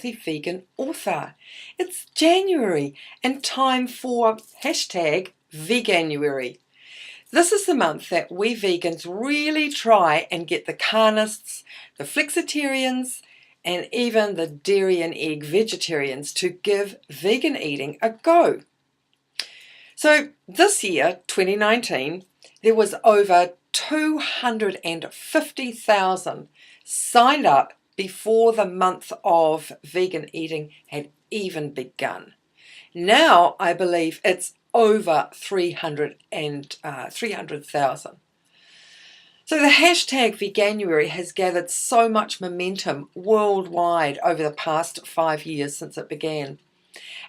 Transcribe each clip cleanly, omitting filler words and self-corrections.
healthy vegan author. It's January and time for #veganuary. This is the month that we vegans really try and get the carnists, the flexitarians, and even the dairy and egg vegetarians to give vegan eating a go. So this year, 2019, there was over 250,000 signed up before the month of vegan eating had even begun. Now I believe it's over 300,000. So the #veganuary has gathered so much momentum worldwide over the past 5 years since it began.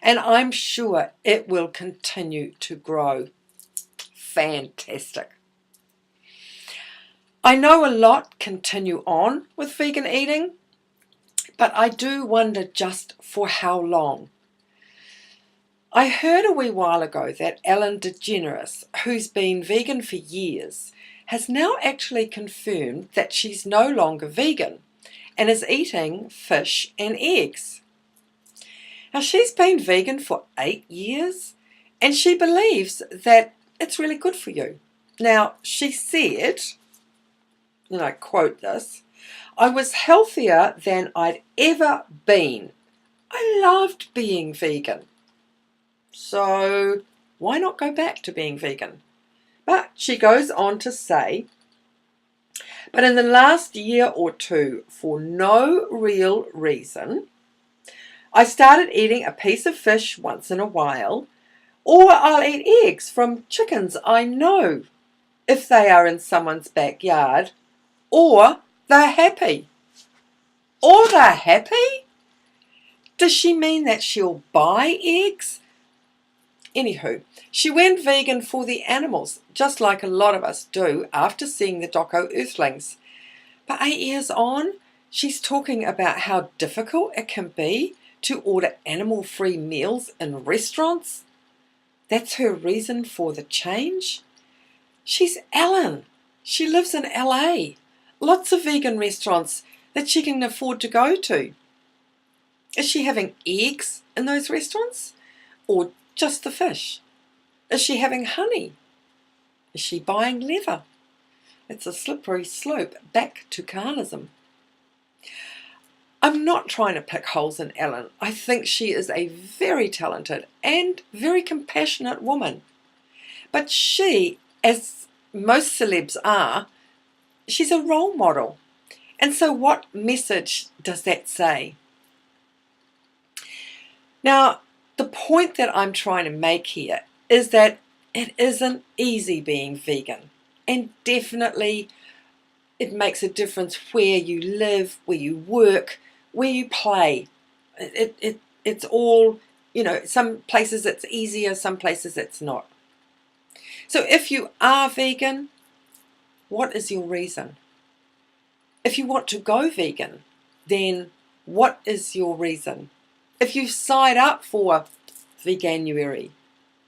And I'm sure it will continue to grow. Fantastic. I know a lot continue on with vegan eating, but I do wonder just for how long. I heard a wee while ago that Ellen DeGeneres, who's been vegan for years, has now actually confirmed that she's no longer vegan and is eating fish and eggs. Now, she's been vegan for 8 years and she believes that it's really good for you. Now, she said, and I quote this, "I was healthier than I'd ever been. I loved being vegan. So why not go back to being vegan?" But she goes on to say, "But in the last year or two, for no real reason, I started eating a piece of fish once in a while, or I'll eat eggs from chickens I know if they are in someone's backyard, or they're happy." Or they're happy? Does she mean that she'll buy eggs? Anywho, she went vegan for the animals, just like a lot of us do after seeing the doco Earthlings. But 8 years on, she's talking about how difficult it can be to order animal-free meals in restaurants. That's her reason for the change? She's Ellen. She lives in LA. Lots of vegan restaurants that she can afford to go to. Is she having eggs in those restaurants? Or just the fish? Is she having honey? Is she buying leather? It's a slippery slope back to carnism. I'm not trying to pick holes in Ellen. I think she is a very talented and very compassionate woman. But she, as most celebs are, she's a role model. And so what message does that say? Now, the point that I'm trying to make here is that it isn't easy being vegan. And definitely it makes a difference where you live, where you work, where you play. It's all, some places it's easier, some places it's not. So if you are vegan, what is your reason? If you want to go vegan, then what is your reason? If you sign up for Veganuary,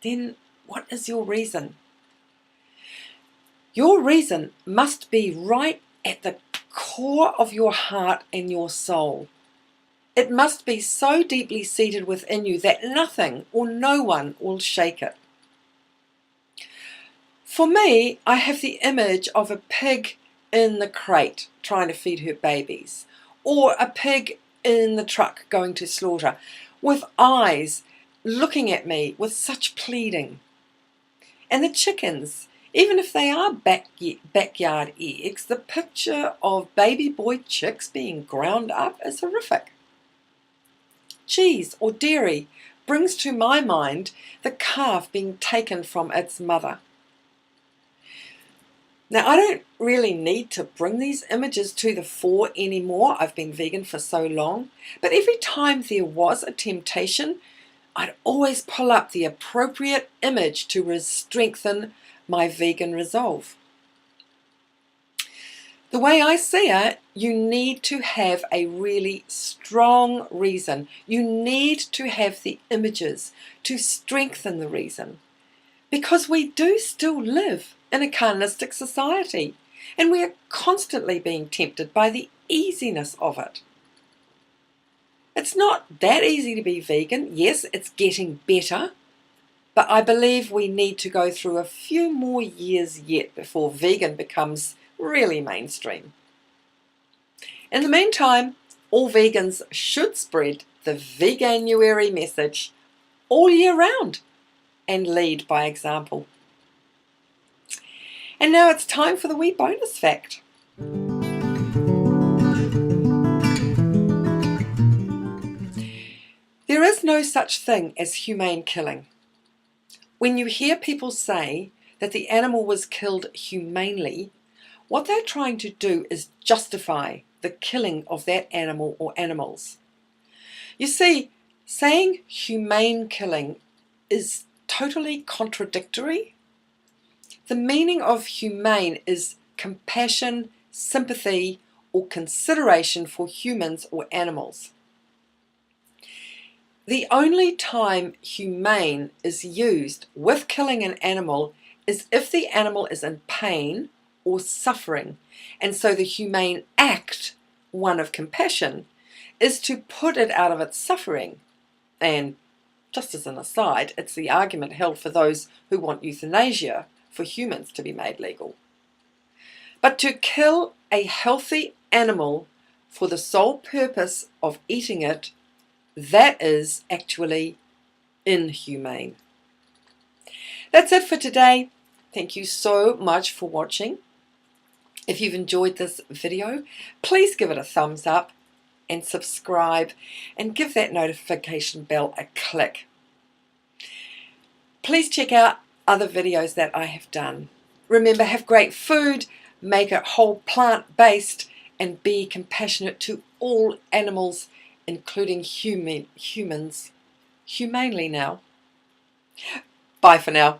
then what is your reason? Your reason must be right at the core of your heart and your soul. It must be so deeply seated within you that nothing or no one will shake it. For me, I have the image of a pig in the crate trying to feed her babies, or a pig in the truck going to slaughter, with eyes looking at me with such pleading. And the chickens, even if they are backyard eggs, the picture of baby boy chicks being ground up is horrific. Cheese or dairy brings to my mind the calf being taken from its mother. Now, I don't really need to bring these images to the fore anymore. I've been vegan for so long. But every time there was a temptation, I'd always pull up the appropriate image to strengthen my vegan resolve. The way I see it, you need to have a really strong reason. You need to have the images to strengthen the reason. Because we do still live in a carnistic society, and we are constantly being tempted by the easiness of it. It's not that easy to be vegan. Yes, it's getting better, but I believe we need to go through a few more years yet before vegan becomes really mainstream. In the meantime, all vegans should spread the veganuary message all year round and lead by example. And now it's time for the wee bonus fact. There is no such thing as humane killing. When you hear people say that the animal was killed humanely, what they're trying to do is justify the killing of that animal or animals. You see, saying humane killing is totally contradictory. The meaning of humane is compassion, sympathy, or consideration for humans or animals. The only time humane is used with killing an animal is if the animal is in pain or suffering, and so the humane act, one of compassion, is to put it out of its suffering. And just as an aside, it's the argument held for those who want euthanasia for humans to be made legal. But to kill a healthy animal for the sole purpose of eating it, that is actually inhumane. That's it for today. Thank you so much for watching. If you've enjoyed this video, please give it a thumbs up and subscribe and give that notification bell a click. Please check out other videos that I have done. Remember, have great food, make it whole plant-based, and be compassionate to all animals, including humans, humanely now. Bye for now.